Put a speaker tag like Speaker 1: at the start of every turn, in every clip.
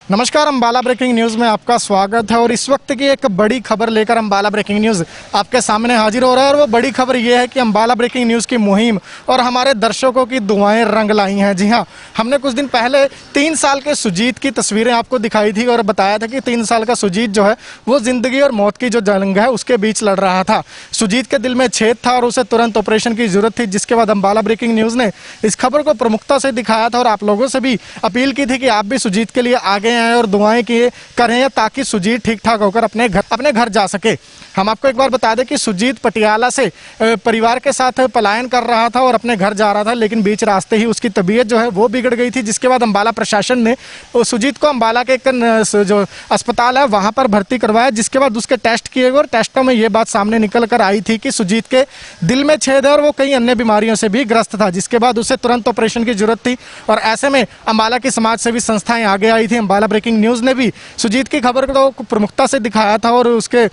Speaker 1: नमस्कार, Ambala breaking news में आपका स्वागत है। और इस वक्त की एक बड़ी खबर लेकर अम्बाला ब्रेकिंग न्यूज़ आपके सामने हाजिर हो रहा है। और वो बड़ी खबर ये है कि अम्बाला ब्रेकिंग न्यूज़ की मुहिम और हमारे दर्शकों की दुआएं रंग लाई हैं। जी हाँ, हमने कुछ दिन पहले 3 साल के सुजीत की तस्वीरें आपको दिखाई थी और बताया था कि 3 साल का सुजीत जो है वो ज़िंदगी और मौत की जो जंग है उसके बीच लड़ रहा था। सुजीत के दिल में छेद था और उसे तुरंत ऑपरेशन की जरूरत थी, जिसके बाद अम्बाला ब्रेकिंग न्यूज़ ने इस खबर को प्रमुखता से दिखाया था और आप लोगों से भी अपील की थी कि आप भी सुजीत के लिए आगे आएँ और दुआएं किए करें ताकि सुजीत ठीक ठाक होकर अपने घर जा सके। हम आपको एक बार बता दें कि सुजीत पटियाला से परिवार के साथ पलायन कर रहा था और अपने घर जा रहा था, लेकिन बीच रास्ते ही उसकी तबीयत जो है वो बिगड़ गई थी, जिसके बाद अम्बाला प्रशासन ने सुजीत को अम्बाला के जो अस्पताल है वहां पर भर्ती करवाया, जिसके बाद उसके टेस्ट किए गए और टेस्टों में ये बात सामने निकल कर आई थी कि सुजीत के दिल में छेद है और वो कई अन्य बीमारियों से भी ग्रस्त था, जिसके बाद उसे तुरंत ऑपरेशन की जरूरत थी। और ऐसे में अम्बाला की समाज सेवी संस्थाएं आगे आई थी। अम्बाला ब्रेकिंग न्यूज़ ने भी सुजीत की खबर को प्रमुखता से दिखाया था और उसके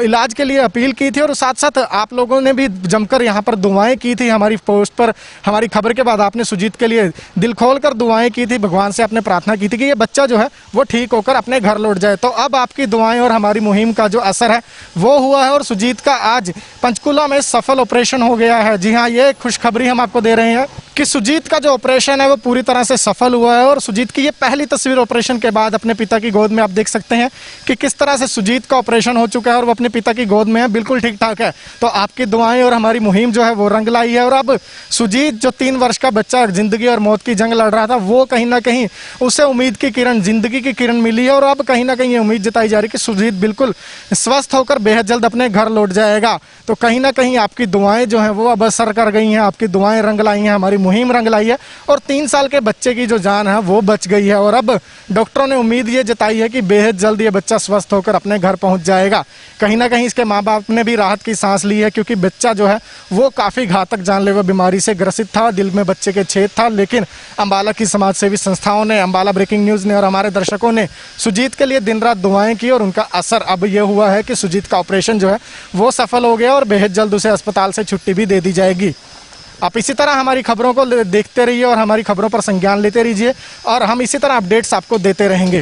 Speaker 1: इलाज के लिए अपील की थी। और साथ साथ आप लोगों ने भी जमकर यहाँ पर दुआएं की थी। हमारी पोस्ट पर हमारी खबर के बाद आपने सुजीत के लिए दिल खोल कर दुआएं की थी, भगवान से आपने प्रार्थना की थी कि ये बच्चा जो है वो ठीक होकर अपने घर लौट जाए। तो अब आपकी दुआएं और हमारी मुहिम का जो असर है वो हुआ है और सुजीत का आज पंचकुला में सफल ऑपरेशन हो गया है। जी हाँ, ये खुशखबरी हम आपको दे रहे हैं कि सुजीत का जो ऑपरेशन है वो पूरी तरह से सफल हुआ है। और सुजीत की ये पहली तस्वीर ऑपरेशन के बाद अपने पिता की गोद में आप देख सकते हैं कि किस तरह से सुजीत का ऑपरेशन हो चुका है और वो अपने पिता की गोद में है, बिल्कुल ठीक ठाक है। तो आपकी दुआएं और हमारी मुहिम जो है वो रंग लाई है। और अब सुजीत जो 3 वर्ष का बच्चा जिंदगी और मौत की जंग लड़ रहा था, वो कहीं ना कहीं उसे उम्मीद की किरण, जिंदगी की किरण मिली है। और अब कहीं ना कहीं ये उम्मीद जताई जा रही है कि सुजीत बिल्कुल स्वस्थ होकर बेहद जल्द अपने घर लौट जाएगा। तो कहीं ना कहीं आपकी दुआएं जो है वो अब असर कर गई हैं, आपकी दुआएं रंग लाई हैं, हमारी मुहिम रंग लाई है और 3 साल के बच्चे की जो जान है वो बच गई है। और अब डॉक्टरों ने उम्मीद ये जताई है कि बेहद जल्द ये बच्चा स्वस्थ होकर अपने घर पहुंच जाएगा। कहीं ना कहीं इसके माँ बाप ने भी राहत की सांस ली है, क्योंकि बच्चा जो है वो काफ़ी घातक जानलेवा बीमारी से ग्रसित था, दिल में बच्चे के छेद था। लेकिन अम्बाला की समाज सेवी संस्थाओं ने, अम्बाला ब्रेकिंग न्यूज़ ने और हमारे दर्शकों ने सुजीत के लिए दिन रात दुआएं की और उनका असर अब ये हुआ है कि सुजीत का ऑपरेशन जो है वो सफल हो गया और बेहद जल्द उसे अस्पताल से छुट्टी भी दे दी जाएगी। आप इसी तरह हमारी खबरों को देखते रहिए और हमारी खबरों पर संज्ञान लेते रहिए और हम इसी तरह अपडेट्स आपको देते रहेंगे।